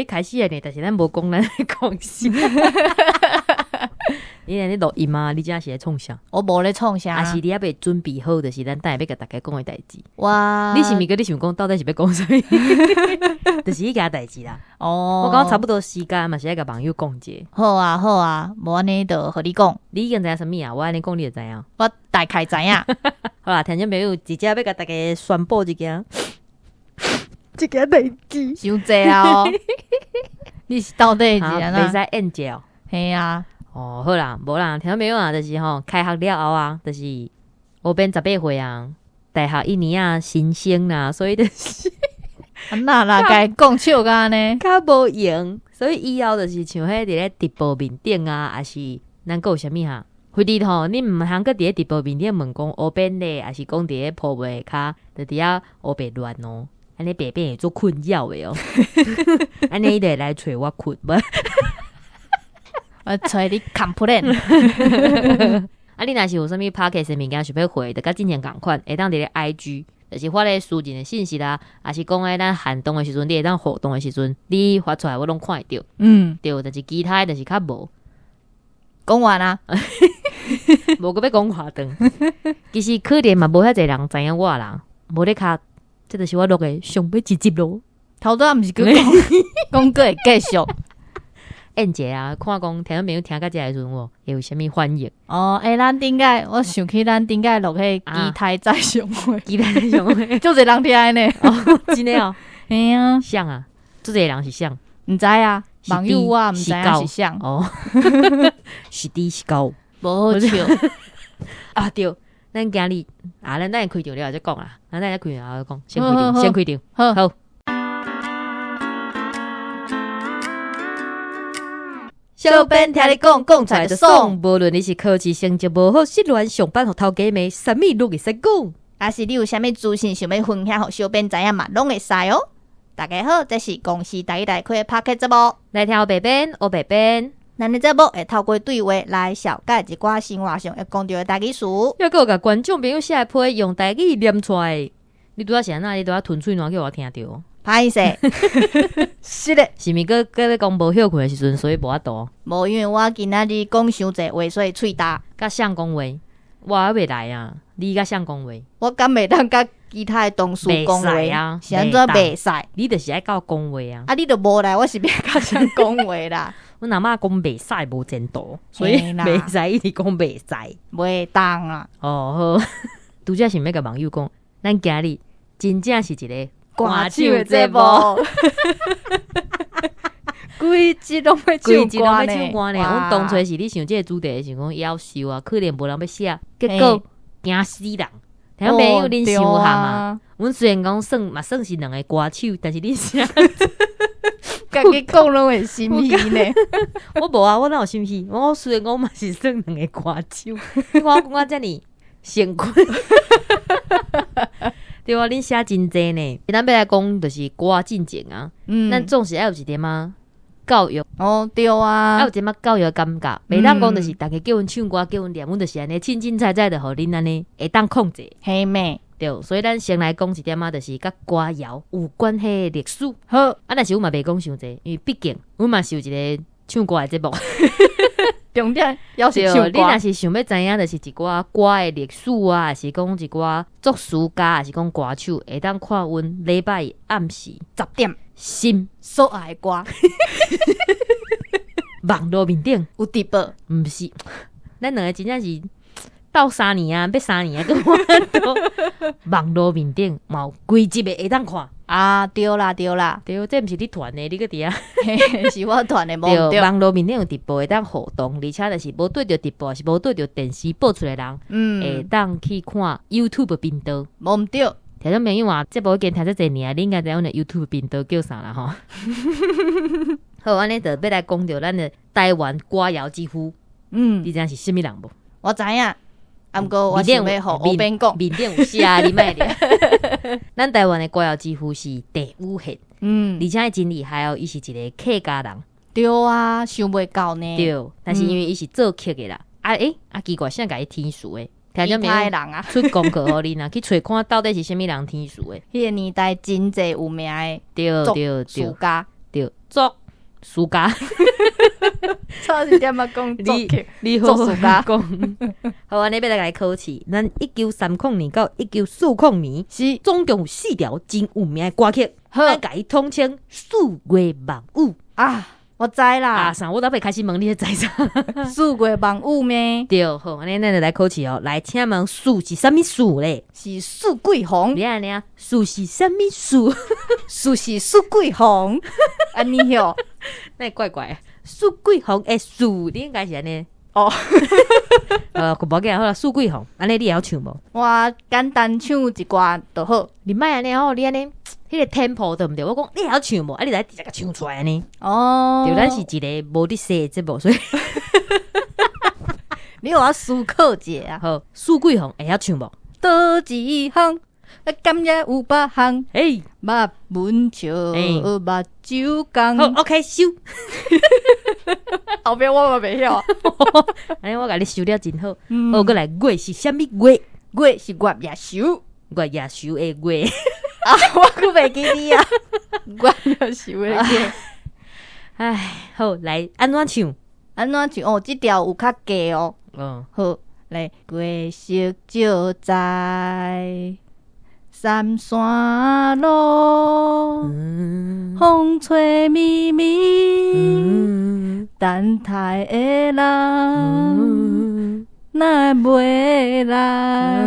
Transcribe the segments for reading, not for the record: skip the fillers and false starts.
开始了呢，但是咱无讲咱的讲啥。你在录音吗？你真是在创啥？我无咧创啥，还是你还未准备好，就是咱等下要甲大家讲的代志。哇，你是毋是跟你想讲到底是要讲啥物？就是迄件代志啦。哦，我讲差不多时间嘛，是要甲朋友讲者。好啊好啊，无安尼就互你讲。你已经知影啥物啊？我安尼讲你就知影。我大概知影。好啦，听众朋友，直接要甲大家宣布一件代志。伤济啊哦！你是到底是安袂怎？使演者哦。嘿啊。哦，好啦，无啦，听到没有啊？就是开学了后啊，就是我变18岁啊，大学1年啊，新生啦，所以就是安那啦，该讲笑甲呢？较无用，所以以后就是像迄伫咧直播面顶啊，还是咱有啥物哈？回弟吼，你毋通搁伫咧直播面顶问讲乌边咧，还是讲伫咧铺位骹，就伫遐乌白乱哦，安尼白变会做困扰的哦，安尼伊就会来找我困无？我找你 complain。啊，你若是有啥物 podcast 的物件想要回，就甲之前共款，会当伫咧 IG， 就是发咧私人的信息啦，还是讲诶咱寒冬的时阵，你会当活动的时阵，你发出来我拢看会到。对，但是其他的就是较无。讲完啊，无搁要讲话长。其实可能嘛，无遐侪人知影我啦，无咧卡，这就是我录的上尾一集咯。头拄仔毋是佮讲，讲过会继续。演者啊，看讲听到朋友听到这的时阵，会有啥物反应？哦，咱顶个我想起咱顶个录迄基台在上会，基台在上会，就侪人听呢。哦，真的哦，嘿啊，像啊，做这人是像，毋知啊，网友我毋知影是像哦，是猪是狗，无好笑啊对，咱今日啊，咱会开场了再讲啦，咱开场了再讲，先开场，先开场，好。小编听你讲，讲出来就爽。无论你是考试成绩无好，失恋上班互头家骂，啥物都会使讲。还是你有啥物资讯想要分享，互小编知影嘛，拢会使哦。大家好，这是公司第一台开的 Podcast 节目，来听白边，黑白边。咱的节目会透过对话来小解一寡生活上会讲到的台语词，还有甲观众朋友写批用台语念出来。你拄仔是安那？你拄仔吞喙暖叫我听着。歹势，是的，是毋是搁要讲无休困的时阵，所以无法度？无，因为我今仔日讲伤济话，所以喙焦。甲谁讲话？我还袂来啊！你甲谁讲话？我敢袂当甲其他的同事讲话啊？是安怎袂使？你就是爱甲我讲话啊！啊，你都无来，我是要甲谁讲话啦？我阿嬷讲袂使无前途，所以袂使一直讲袂使，袂当啊！哦好，拄则是要甲网友讲，咱今日真正是一个歌手节目，规集拢要唱歌呢。阮当初是你想这个主题是讲夭寿啊，可能无人要写，结果惊死人。听朋友恁想下嘛？阮虽然讲算嘛算是两个歌手，但是恁想家己讲拢会心虚呢。我无啊，我哪有心虚？我虽然讲嘛是算两个歌手，我讲我遮尔辛苦。对啊，恁写真济呢。咱要来讲就是歌进前啊，咱总是要有一点啊教育。哦，对啊，要有一点教育的感觉。袂当讲就是大家叫阮唱歌，叫阮念，阮就是安尼清清彩彩的，互恁安尼会当控制。嘿妹，对，所以咱先来讲一点啊，就是甲歌谣有关系的历史。好，啊，但是阮嘛袂讲伤济，因为毕竟阮嘛是有一个唱歌的节目。重点要是唱歌，你若是想要知影，就是一寡歌的历史啊，还是讲一寡作词家，还是讲歌手，会当看阮礼拜暗时10点心所爱的歌，网络面顶有直播，毋是，咱两个真正是斗3年啊，要3年啊，我网络面顶嘛有规集的会当看。啊，对啦，对啦，对，这毋是你团的，你个伫啊？是我团的，无对。网络面顶有直播会当互动，而且就是无对着直播，是无对着电视播出来人，会当去看 YouTube 频道。无毋对，听众朋友啊，这部已经听遮侪年，你应该知阮的 YouTube 频道叫啥啦吼？好，安尼就要来讲着咱的台湾歌谣之父。你知影是啥物人无？我知影。毋过我想要互后边讲，面顶有写你莫咧。咱台湾的歌谣之父是地武宪，而且伊真厉害哦，伊是一个客家人。对啊，想袂到呢。对，但是因为伊是做客的啦，奇怪，啥甲伊天数的？听众朋友人啊，出功课互恁啊，去找看到底是啥物人天数的。迄个年代真济有名的对作家。对，作暑假。差一点啊，讲你好好讲。好，安尼要来考试。咱1930年到1940年是总共有4条真有名的歌曲，咱甲伊统称四月望雨啊。我知啦，啥？我倒袂开始问你知啥？四月望雨咩？对，好，安尼咱就来考试哦。来，请问四是啥物四咧？是四季红。你安尼啊？四是啥物四？四是四季红。安尼哟，那怪怪。四季红诶，四你应该是安尼。哦，无紧，好啦，四季红，安尼你会晓唱无？我简单唱一歌就好。你莫安尼吼，你安尼，迄个 tempo 对毋对？我讲你会晓唱无？啊，你来直接甲唱出来呢？哦，对，咱是一个无伫说的节目，所以你有要思考一下啊。好，四季红会晓唱无？倒一行，甘也有8行。诶，目文笑，目睭讲。好 ，OK， 收。后边我嘛袂晓，安尼我甲你收了真好。好，过来月是啥物月？月是月夜收，月夜收的月。啊，我佫袂记你啊，月夜收的月。唉，好，来安怎唱？安怎唱？哦，这条有较低哦。好，来，月色照在三山路，风吹咪咪，等待的人，哪会袂来？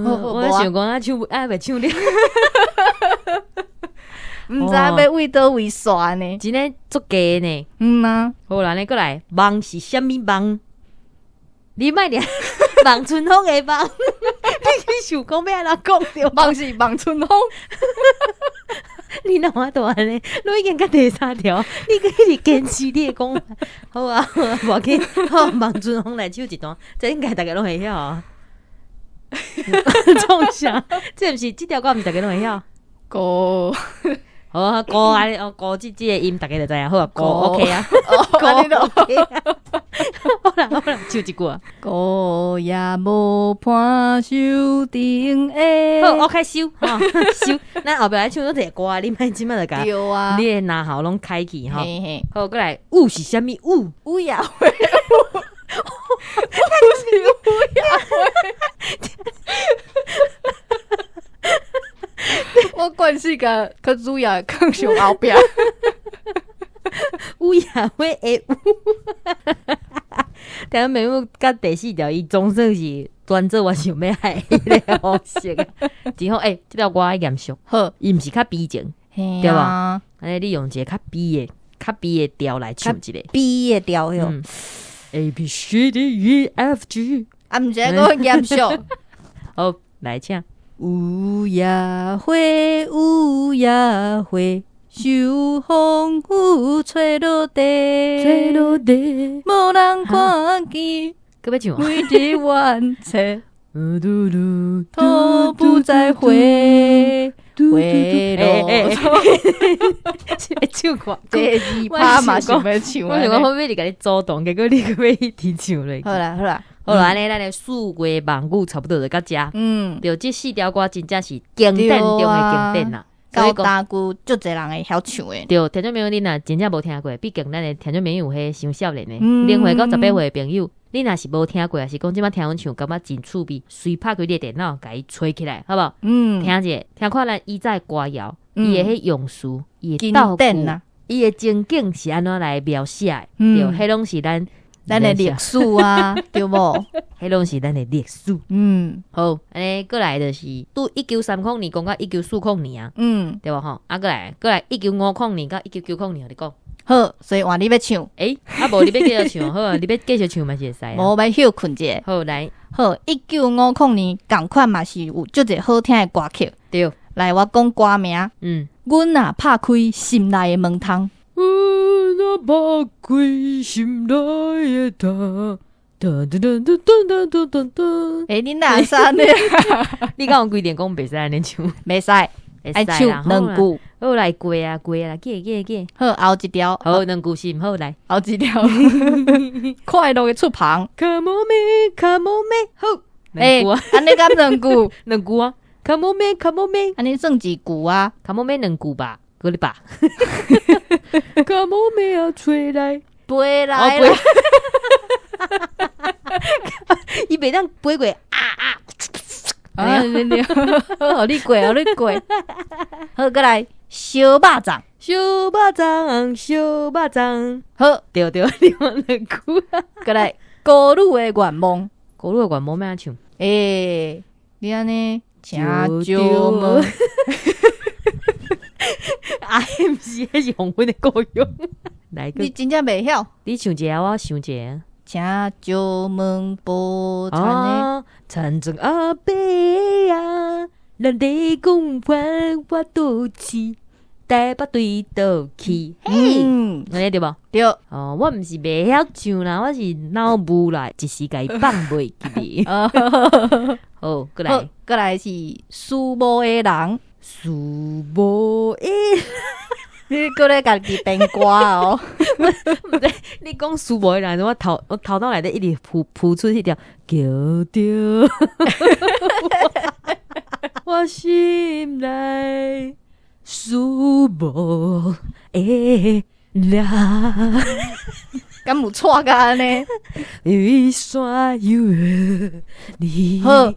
我想讲啊，唱袂唱了，毋知要为倒位煞呢？真诶足假呢。啊。好啦，你过来，梦是啥物梦？你莫俩望春风的梦，你去想讲要安怎讲着？梦是望春风。你哪有大安尼？你已经甲第3条，你佫一直坚持你的讲法。好啊，好啊，无要紧。好，望春风来唱一段，这应该大家拢会晓啊。创啥？这毋是这条歌，毋是大家拢会晓。歌。好啊，歌啊，歌这个音大家就知影。好啊，歌 OK 啊，歌都 OK 啊。好啦，唱一句啊。歌也无伴手顶的。好 OK， 收哈收。咱后壁来唱一个歌，你莫即摆就甲对啊，你的拿喉拢开去吼。嘿嘿。好，过来，舞是啥物舞？乌鸦会。不是乌鸦会。我惯势甲较主要放上后壁。乌鸦会会舞。但妹妹甲第4条，伊总算是专做我想要害迄个方式啊，真好。诶，这条歌严肃，好，伊毋是较悲情，对吧？安尼你用一个较悲的调来唱一个悲的调哟。A B C D E F G， 啊，毋是个严肃。好，来请。乌鸦花，乌鸦花，受风雨吹落地，吹落地，无人看见。搁要唱啊？每日晚餐，头不再回，回落。唱歌，第2趴嘛想要唱。我想讲后尾你甲你主动，结果你搁要一直唱落去。好啦好啦。好啦，安尼咱的四月望雨差不多就到遮。对，这4条歌真正是经典中的经典啦。高大句足侪人会晓唱的。对，听众朋友你若真正无听过，毕竟咱的听众朋友有迄伤少年的，0岁到18岁的朋友，你若是无听过，还是讲即摆听阮唱，感觉真趣味，随拍开你的电脑，甲伊吹起来，好不好？听者，听看咱以前歌谣，伊的迄用词，伊的道具，伊的情景是安怎来描写的？对，迄拢是咱的历史啊，对无？迄拢是咱的历史。好，安尼过来就是拄1930年讲到1940年啊，对无吼？啊，过来1950年到1990年，你讲好，所以换你要唱。啊无你要继续唱，好啊，你要继续唱嘛是会使啊。无要休困者。好来，好，1950年共款嘛是有足侪好听的歌曲。对，来我讲歌名。阮若拍开心内的门窗。我打开心内的窗，你哪啥呢？你敢有规定讲袂使安尼唱？袂使，爱唱2句。好来过啊，记。好，后一条。好，2句是毋好来。后一条。快乐的出旁。Come on me。好，2句啊。安尼敢2句？2句啊。Come on me。安尼算1句啊。Come on me 2句吧。搁你爸。Come on， 妹啊，吹来，飞来了，伊袂当飞过啊，对，好你过，好你过，好，过来小肉粽，小肉粽，小肉粽，好，对，你往两句，过来歌女的愿望，歌女的愿望咩唱？你安尼请招门。毋是，迄是黄昏的故乡。来个，你真正袂晓？你唱一下，我想一下。请招门报餐的，参政阿伯啊，咱地讲翻我倒去，台北对倒去。嘿，安尼对无？对。哦，我毋是袂晓唱啦，我是脑雾啦，一时甲伊放袂记哩。好，过来，过来是苏某的人。苏某的，你过来家己编歌哦。不对，你讲苏某的人，我头脑内底一直浮出迄条叫着，我心内苏某的人。敢有错甲安尼？雨伞有你，好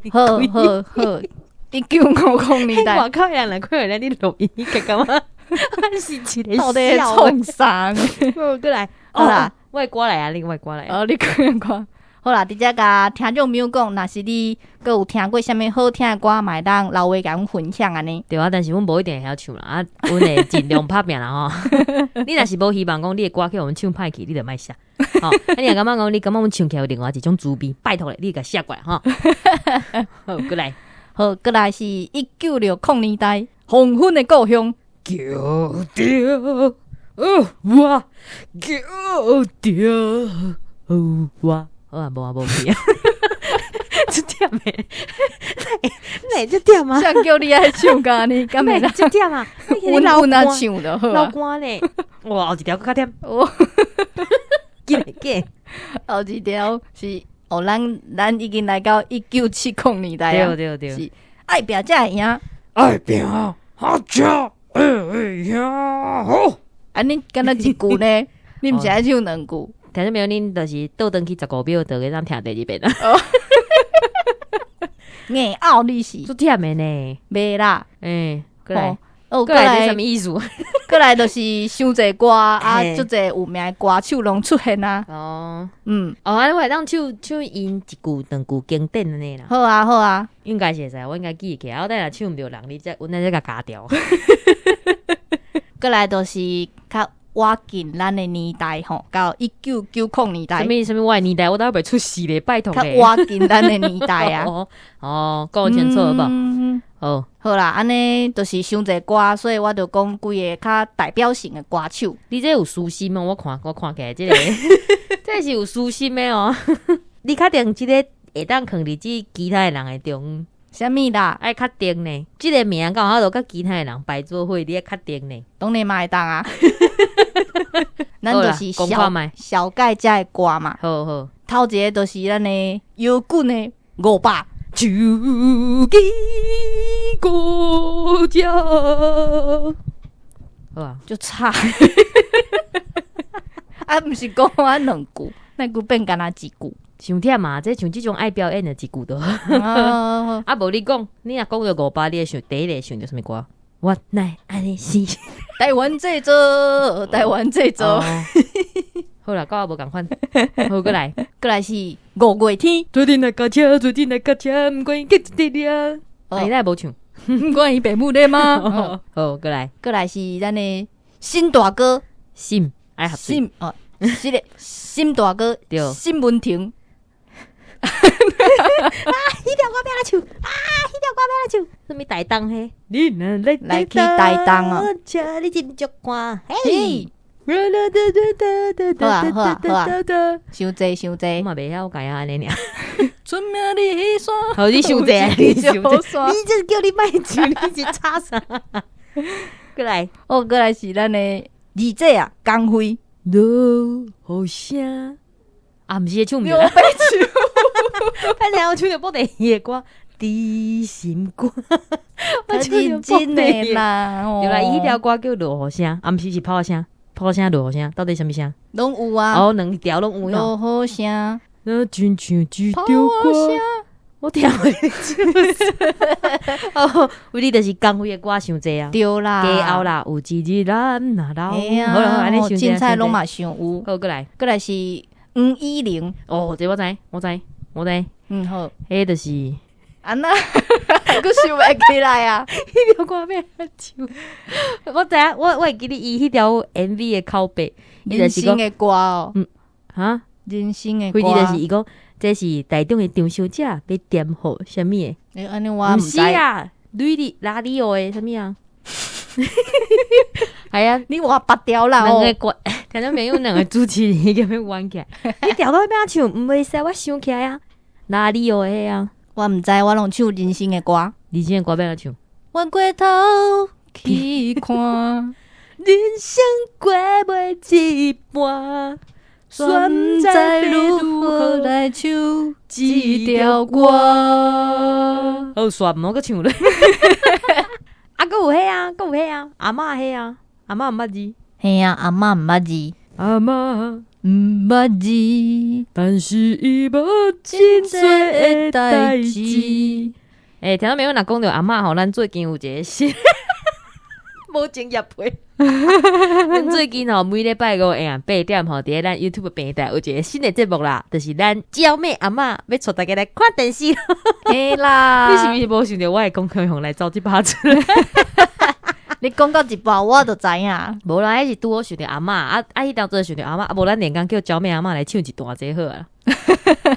，1950年代，我靠，人来看人你录音，干嘛？我是一个到底创啥？好，过来，好啦，我的歌来啊，你我的歌来。你看，好啦，伫遮甲听众朋友讲，若是你阁有听过啥物好听的歌，嘛会当留话甲阮分享安尼。对啊，但是阮无一定会晓唱啦，啊，阮会尽量拍拼啦吼。你若是无希望讲你的歌去互阮唱歹去，你就莫写。吼，你若感觉讲你感觉阮唱起来有另外一种滋味，拜托咧，你甲写过来吼。好，过来。好，过来是1960年代黄昏的故乡，叫着我，叫着我，好啊，无去啊，这点诶，哪这点啊？谁叫你爱唱歌呢？敢会啦？这点啊？阮啊唱就好老啊。歌咧，哇，后一条更较点，哦，记咧记，后一条是。咱已经来到1970年代啊，对，是爱拼才会赢，爱拼好吃，赢好。安尼敢若一句呢？你毋是爱唱两句？听众朋友，恁就是倒转去15秒，就会当听第二遍啦。硬拗你是足忝的呢，袂啦？过来，过过来，来什么意思？过来就是伤济歌啊，足济有名的歌手拢出现啊。安尼我会当唱因一句两句经典的呢啦。好啊，应该是会使，我应该记起来。我等下唱毋着人，你再阮再甲加掉。过来就是较我近咱的年代吼，到1990年代。什么我的年代，我都要袂出世咧，拜托咧。较我近咱的年代啊。讲清楚好无？好啦，安尼就是伤济歌，所以我就讲几个较代表性的歌手。你这有私心哦，我看起来这个，这是有私心的哦。你确定这个会当放伫即其他的人的中？啥物啦？爱确定呢？这个名刚好都甲其他的人排做伙，你爱确定呢？当然嘛会当啊。咱就是小盖遮的歌嘛。好，头一个就是咱的摇滚的500。手机国家，好啊，就差。啊，毋是讲我两句，那句变干那一句。伤忝嘛，这像这种爱表演的一句都。啊，无你讲，你若讲到500，你会想第一个想到什么歌？我乃爱你是台湾制作，台湾制作。好啦，跟我无共款。好，过来是5月天。最近来驾车，不管结一滴啊。你来无唱？不管伊爸母咧吗？好，过来是咱的新大哥，心爱合心哦，是的，新大哥，对，新文婷。迄条歌要来唱，迄条歌要来唱，什么台东嘿？你若来去台东哦，请你斟酌看，嘿。好啊，伤济，我嘛袂晓，我家安尼尔。春名里山，好，你伤济，你这叫你卖唱，你是吵啥？过来，过来是咱的二姐啊，江辉。落雨声啊，毋是会唱唔对。我白唱，反正我唱着无第二个歌，知心肝，我认真的啦，对啦，伊迄条歌叫落雨声，啊，毋是泡声，泡声落雨声，到底什么声？拢有啊，哦，两条拢有落雨声，亲像一条泡歌。声。我听袂出，哦，为你就是江蕙的歌伤济啊，对啦，家后啦有一日咱那老，好啦，安尼伤济，凊彩拢嘛伤有，好过来，过来是黄依玲，哦，这我知，好，迄就是安那，佫想袂起来啊，迄条歌要安唱，我知影，我会记得伊迄条 MV 的口碑，人生的歌哦，哈，人生的歌，为你就是伊讲。这是台中的中小姐要点好什么的？安尼我毋是啊，拉里奥的什么啊？系啊，你话拔掉啦两个歌，听到没有？两个主持人咁样玩起来，你调到边唱？唔会使，我想起来啊，拉里奥的啊，我毋知，我拢唱人生的歌，人生的歌要唱。我过头去看，人生过袂一半。选择如何来唱这条歌？好选，毋好搁唱咧。啊，搁有迄啊，阿嬷迄啊，阿嬷毋捌字。嘿啊，阿嬷毋捌字，阿嬷毋捌字，但是伊无真多的代志。听到没有？若讲到阿嬷吼，咱最近有一个新。无情业配，咱最近吼每礼拜五8点吼，伫咱 YouTube 平台有一个新的节目啦，就是咱娇妹阿嬷要带大家来看电视。嘿啦，你是毋是无想到我会讲开用来走这把出来？你讲到一半我就知影，无啦，迄是拄好想到阿嬷啊，迄当做想到阿嬷，啊无咱连工叫娇妹阿嬷来唱一段这好啊。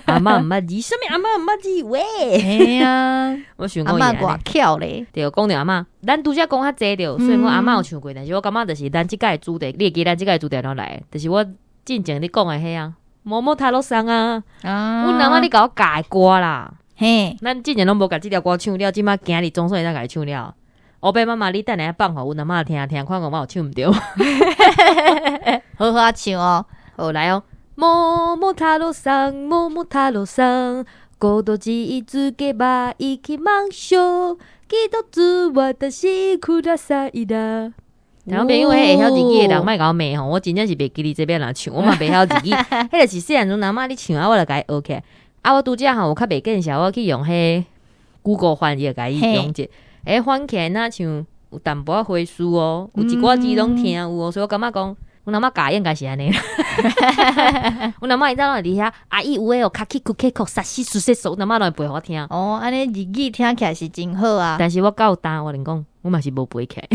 阿嬷毋捌字，什么阿嬷毋捌字喂？嘿啊，我想讲阿嬷偌巧咧。对，讲到阿嬷，咱拄则讲较济着，所以我阿嬷有唱过，但是我感觉就是咱即届主题，你会记咱即届主题哪来？就是我进前你讲的迄啊，某某塔罗桑啊，阮阿嬷你甲我教的歌啦，嘿，咱进前拢无甲即条歌唱了，即摆今日总算会当甲伊唱了。欧贝妈妈，你等下放互阮阿嬷听听，看我有唱毋着。好好唱哦，好来哦。某某塔罗桑，某某塔罗桑，孤独一直给吧，一起忙修，记得自我的辛苦的赛的。然后朋友迄会晓日语的人，莫甲我骂吼，我真正是袂记你这边人唱，我嘛袂晓日语。迄个是细汉阵阿嬷你唱啊，我就甲伊学起来。啊，我拄则吼有较袂见效，我去用迄 Google 翻译甲伊用者，翻起来若像有淡薄仔回数哦，有一寡字拢听有哦，所以我感觉讲。阮阿嬷教应该是安尼，阮阿嬷伊早拢伫遐，阿姨有诶哦，卡起库克克，杀死苏西手，阮阿嬷拢会背互我听。哦，安尼日语听起来是真好啊。但是我够胆，我连讲，我嘛是无背起来，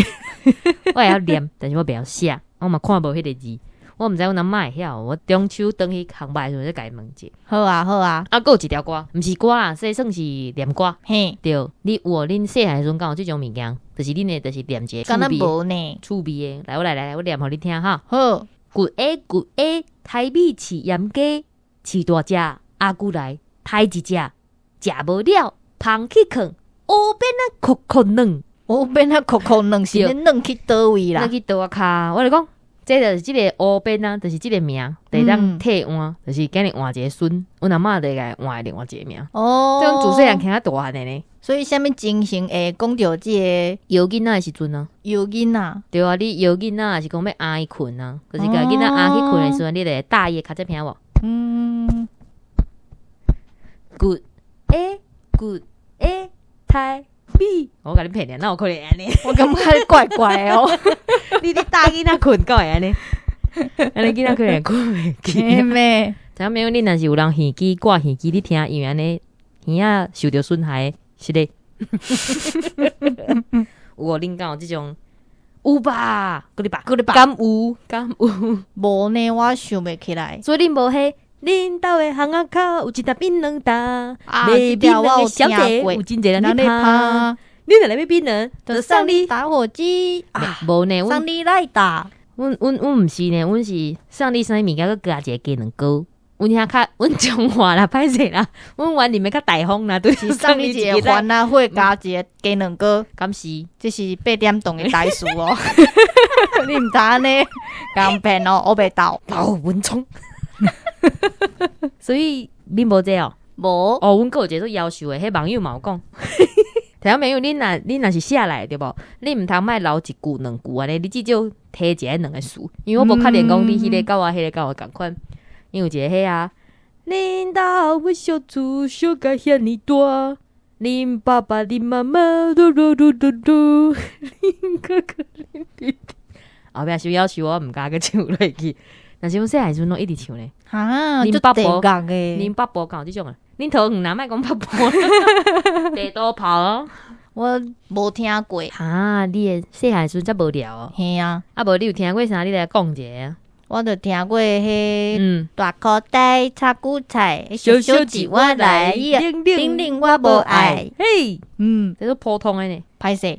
我会晓念，但是我袂晓写，我嘛看无迄个字，我毋知阮阿嬷会晓。我中秋转去航班的时候再甲伊问者。好啊，好啊。啊，还有一条歌，毋是歌啦，这算是念歌。嘿，对，你有恁细汉时阵敢有即种物件？就是恁的，就是念一个趣味的，趣味的。来，我来，我念互你听哈。好，骨 A 骨 A， 台米饲盐鸡，饲大只，阿姑来抬一只，食无了，芳去囥，乌边啊壳壳软，乌边啊壳壳软是咧软去倒位啦？软去倒啊骹，我就讲，这就是即个乌边啊，就是即个名，得当替换，就是今日换一个孙，阮阿嬷得来换另外一个名。哦，这种自细汉听较大汉的呢。所以，啥物情形会讲到即个摇囡仔的时阵啊？摇囡仔，对啊，你摇囡仔还是讲要压伊困啊？就是甲囡仔压去困的时阵，你得大叶较才听无？Good A Good A 台米，我甲你骗咧，哪有可能安尼？我感觉你怪怪哦。你大囡仔困够会安尼？安尼囡仔可能困袂起。咩？怎没有？你若是有人耳机挂耳机，你听，因为安尼耳仔受到损害。是的，有无恁敢有即种？有吧？搁你吧，敢有？无呢，我想袂起来。所以恁无迄，恁兜的巷仔口有一搭槟榔搭，这条我有听过，有真侪人咧拍。你若来要槟榔，就送你打火机啊！无呢，送你来打。阮毋是呢，阮是送你啥物件，佮加一个鸡卵糕。阮遐较，阮中华啦，歹势啦，阮玩里面较大方啦，就是送你一个番仔火加一个鸡卵糕，敢是？这是8点档的台词哦。你毋知安尼，讲骗哦，我袂斗爆文冲。所以恁无这哦，无哦，阮个有一个要求的，迄网友嘛有讲，听朋友，恁若是写来对无？你毋通卖留一句两句安尼，你至少摕一个两个词，因为我无确定讲你迄个甲我迄个甲我共款，因为有一个迄啊，恁兜的小厝小甲遐尼大，恁爸爸恁妈妈嘟嘟嘟嘟嘟，恁哥哥恁弟弟，后壁是要求我毋敢个唱落去，但是阮细汉时阵拢一直唱咧。啊，恁爸婆讲诶，恁爸婆敢有即种啊？恁头远若莫讲爸婆，地多跑哦。我无听过。哈，你诶细汉时阵才无聊哦。嘿啊，啊无你有听过啥？你来讲者啊。我著听过迄大口袋插韭菜，小小一碗来，玲玲我无爱。嘿，这都普通诶呢。歹势，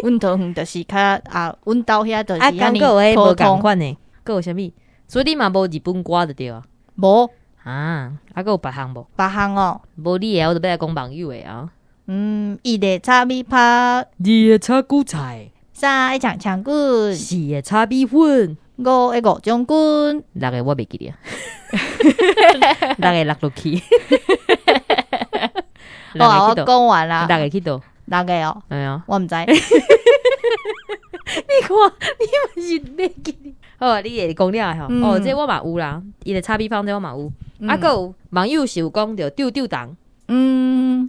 阮头远就是较啊，阮兜遐就是啊，敢有诶无共款呢？佫有啥物？所以你嘛无日本歌就对啊。无啊，啊佫有别项无？别项哦，无你诶，我就要来讲网友诶啊。一个炒米泡，二个炒韭菜，三个长长棍，四个炒米粉，五个五将军，六个我袂记哩啊。六个落落去。哇，我讲完啦。六个去倒？六个哦，哎呀，我毋知。你看，你嘛是袂记哩。好，你会讲了吼。哦，这我嘛有啦，伊个炒米粉这我嘛有。啊，佫有网友是有讲着丢丢档。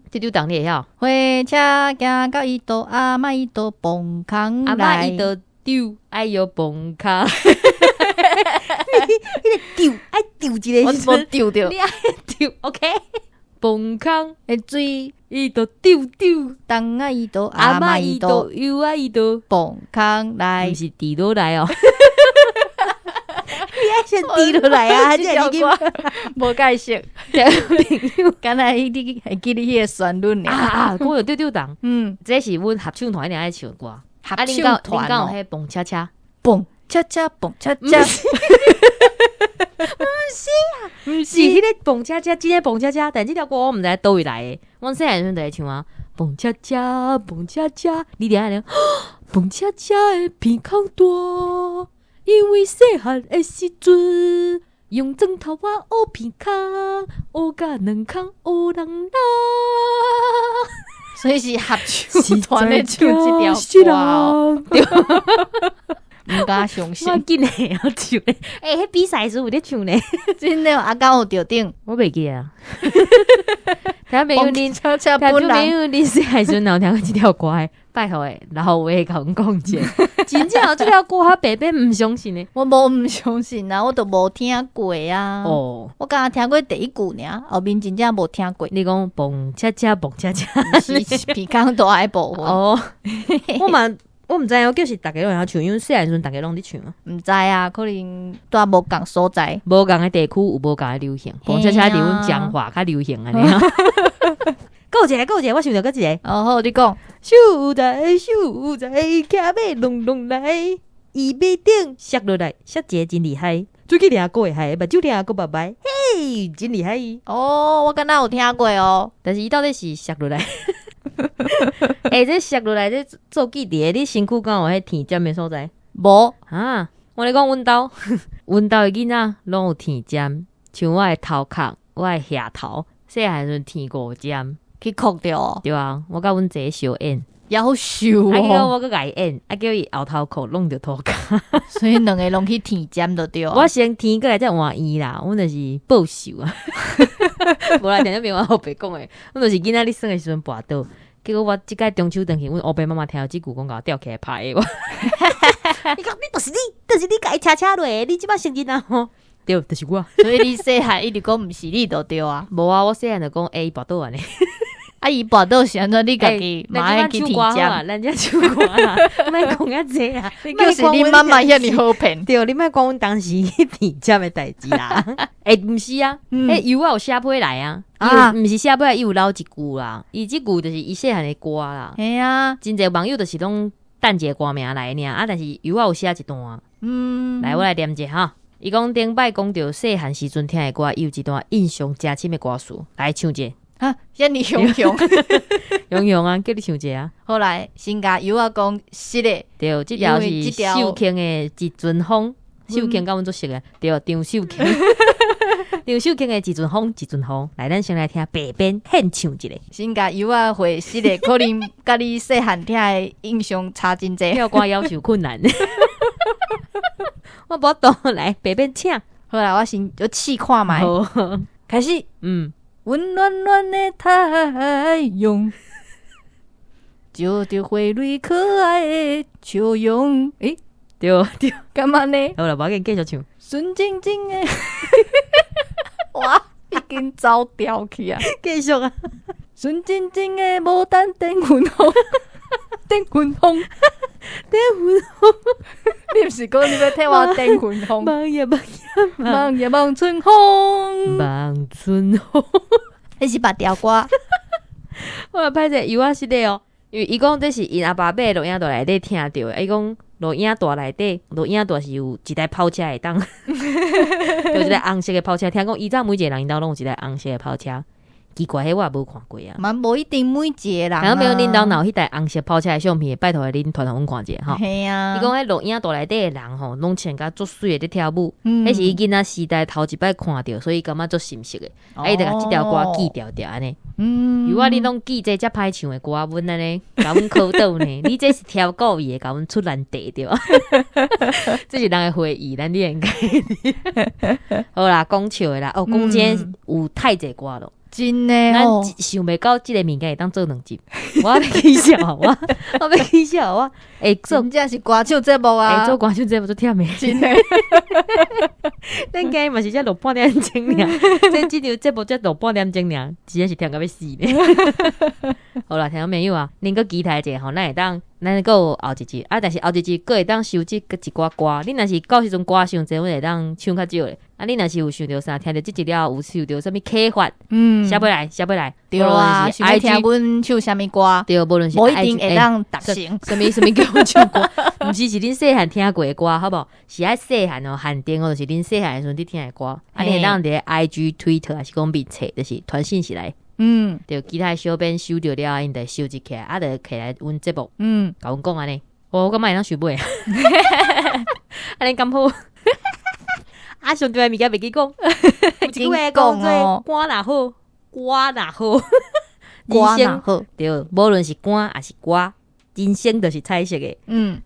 丢丢档你会晓？火车行到伊倒，阿嬷伊倒崩空来，阿嬷伊倒丢，哎哟崩空。迄个丢爱丢一个，我无丢着，你爱丢 ，OK？ 崩空诶水伊倒丢丢，东啊伊倒，阿嬷伊倒，右啊伊倒崩空来，毋是滴落来哦。你爱先滴落来啊！这个无解释，敢若你会记你迄个旋律呢？啊，讲着丢丢档，这是阮合唱团一定爱唱歌。合唱团有迄蹦恰恰，蹦恰恰，蹦恰恰。毋是迄个蹦恰恰，真诶蹦恰恰，但即条歌我毋知倒位来诶。阮细汉时阵就会唱啊，蹦恰恰，蹦恰恰，你听下蹦恰恰诶鼻孔大。因为细汉的时阵，用砖头仔学鼻孔，学甲两空学人啦。所以是合唱团咧唱即条歌哦。毋敢相信，我紧诶要唱诶，迄比赛时有咧唱咧，真的啊，敢有着顶？我袂记啊。听朋友恁，悄悄听朋友恁细汉时阵有听过即条歌诶，拜托诶，然后我会甲阮讲者，真正有即条歌，我白白毋相信诶。我无毋相信啊，我都无听过啊。哦，我刚听过第一句尔，后面真正无听过。你讲蹦恰恰蹦恰恰，是鼻孔大诶部分。哦，我毋知影，就是逐个拢会晓唱，因为细汉时阵逐个拢伫唱啊。毋知啊，可能带无共所在，无共诶地区有无共诶流行，蹦恰恰伫阮彰化较流行安尼啊。够一个，我想到个一个。哦，好，你讲。秀才，骑马隆隆来，伊马顶摔落来，摔一个真厉害，嘴去掠个会害，目睭掠个白白，嘿，真厉害。哦，我敢若有听过哦，但是伊到底是摔落来？这摔落来，这做记伫你身躯敢有迄甜尖的所在？无啊！我咧讲阮兜的囡仔拢有甜尖，像我的头壳，我的下头，细汉时阵甜5尖。去哭着哦，对啊，我甲阮姐小演，夭寿哦，叫我甲伊演，叫伊后头裤弄着涂骹，所以两个拢去舔尖就对。我先舔过来再换伊啦，阮就是报仇啊！无啦，听变我后爸讲诶，阮就是囡仔你生诶时阵跋倒，结果我即摆中秋转去，阮黑爸妈妈听到即句讲，甲我吊起来拍我。你讲你就是你甲伊车落，你即摆成囡仔吼。对，就是我。所以你细汉一直讲毋是你就对啊。无啊，我细汉就讲伊跋倒安尼。啊，伊跋倒是安怎？你家己买去舔尖，人家唱歌啦，莫讲遐济啦。就是你妈妈遐尼好骗。对，你莫讲阮当时去舔尖的代志啦。毋是啊，油有写批来啊，毋是写批来，伊有留一句啦。伊即句就是伊细汉的歌啦。嘿啊，真侪网友就是拢等一个歌名来尔啊，但是油有写一段。来我来念者哈。伊讲顶摆讲到细汉时阵听的歌，伊有一段印象真深的歌词，来唱者。啊，遐尼雄雄，雄雄啊，叫你唱者啊。后来先甲油啊讲是的，对，即条是秀卿的一阵风，秀卿甲阮做熟的，对，张秀卿。刘秀卿的一阵风一阵雨，来，咱先来听北边献唱一个。先甲油啊回实的，可能甲你细汉听的印象差真济。跳歌要求困难，我无懂。来，北边请。好啦，我先就试看卖。开始。温暖暖的太阳，照着花蕊可爱的笑容。对，干嘛呢？好啦，无要紧，继续唱。顺静静的，哇，已经走调去啊！继续啊。顺静静的牡丹灯粉红，灯粉红，灯粉红。你毋是讲你要听我灯粉红？望呀望呀望呀望春风，望春风。迄是别条歌。我来歹势，油啊是的哦，因为伊讲这是因阿爸买录影带内底听到的。伊讲录影带内底，录影带是有一台跑车会当，有一台红色的跑车。听讲以前每一个人因兜拢有一台红色的跑车。奇怪，迄我也无看过啊。嘛无一定每一个人啊。然后没有恁兜若有迄台红色跑车的相片，拜托恁传互阮看者吼。系啊。伊讲迄录影带内底的人吼，拢穿甲足水的在跳舞，迄是伊囡仔时代头一摆看到，所以感觉足深色的。伊就甲即条歌记掉掉安尼。如果恁拢记这遮歹唱的歌，阮安尼甲阮考倒呢？你这是挑故意的，甲阮出难题着。这是人的回忆，咱你应该。好啦，讲笑的啦。讲今天有太济歌咯。真诶哦，咱想袂到即个物件会当做2集，我要起笑，我要起笑，我做真正是歌手节目啊！做歌手节目做忝诶，真诶。咱今日嘛是才录半点钟尔，即条节目才录半点钟尔，真是忝到要死呢。好啦，听众朋友啊，恁个期待一下吼，咱会当，咱个有后一集啊，但是后一集个会当收集个一寡歌，恁若是到时阵歌伤济，阮会当唱较少咧。啊，恁若是有想到啥，听到即集了有受到啥物启发，写尾来，写尾来，对啊，想要听阮唱啥物歌，对，无论是无一定会当达成，啥物叫阮唱歌，毋是恁细汉听过的歌，好无？是爱细汉哦，汉典哦，就是恁细汉的时阵伫听的歌，啊，你会当伫 IG、Twitter 还是讲面册，就是传讯息来，就其他小编收到了，因就收集起来，啊，就起来阮节目，甲阮讲安尼，我感觉会当收尾，安尼咁好。啊，上对的物件袂记讲，有一句话讲做歌若好，歌若好，歌若好，对，无论是歌还是歌，人生就是彩色的。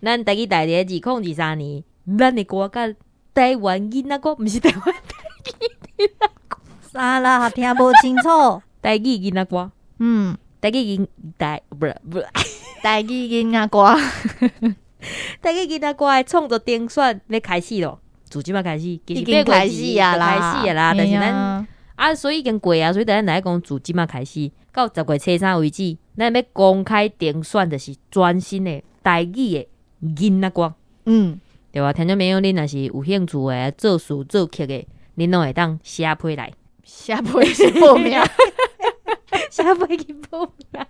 咱台语台伫2023年，咱的歌甲台湾囡仔歌，毋是台湾台语囡仔歌，啥啦？听无清楚。台语囡仔歌，台语囡台不台语囡仔歌，台语囡仔歌的创作定选要开始咯。自即摆开始，已经开始啊啦，开始啦。但是咱所以已经过啊，所以咱来讲，自即摆开始到10月初3为止，咱要公开定选就是全新的台语的囡仔歌。对啊，听众朋友，恁若是有兴趣的，做词做曲的，恁拢会当写批来，写批是报名。写批去报名，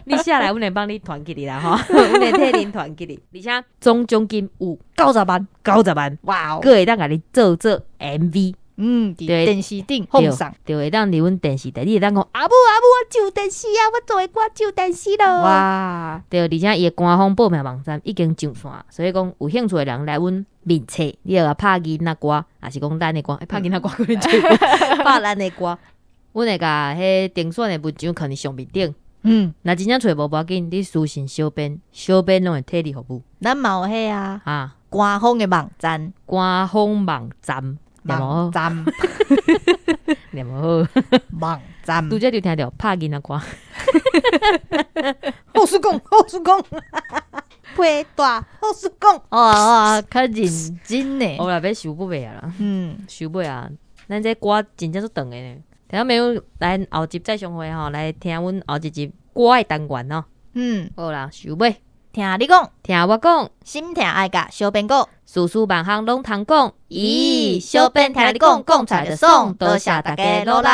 你写来，阮会帮你团起你啦吼，阮会替恁团起你，而且总奖金有90万，90万，哇！佮会当甲你做 MV，伫电视顶放上，就会当伫阮电视台，你会当讲阿母，我上电视啊，我做的歌上电视咯，哇！对，而且伊的官方报名网站已经上线，所以讲有兴趣的人来阮面册，你要拍囡仔歌，还是讲咱的歌，拍囡仔歌可能做，拍咱的歌。阮会甲迄定选的文章放伫上面顶，若真正找无要紧，你私信小编，小编拢会替你服务。咱嘛有迄啊，官方的网站，官方网站，网站，念无好，网站。拄则就听到拍囡仔歌，好事讲，配大好事讲，较认真呢。我啦要收尾啊啦，收尾啊，咱这歌真正足长的呢。听到没有？来后集再相会吼，来听阮后一集歌的单元哦。好啦，收尾，听你讲，听我讲，心听爱甲小编讲，事事万项拢通讲。咦，小编听你讲，讲出来就爽，多谢大家努力。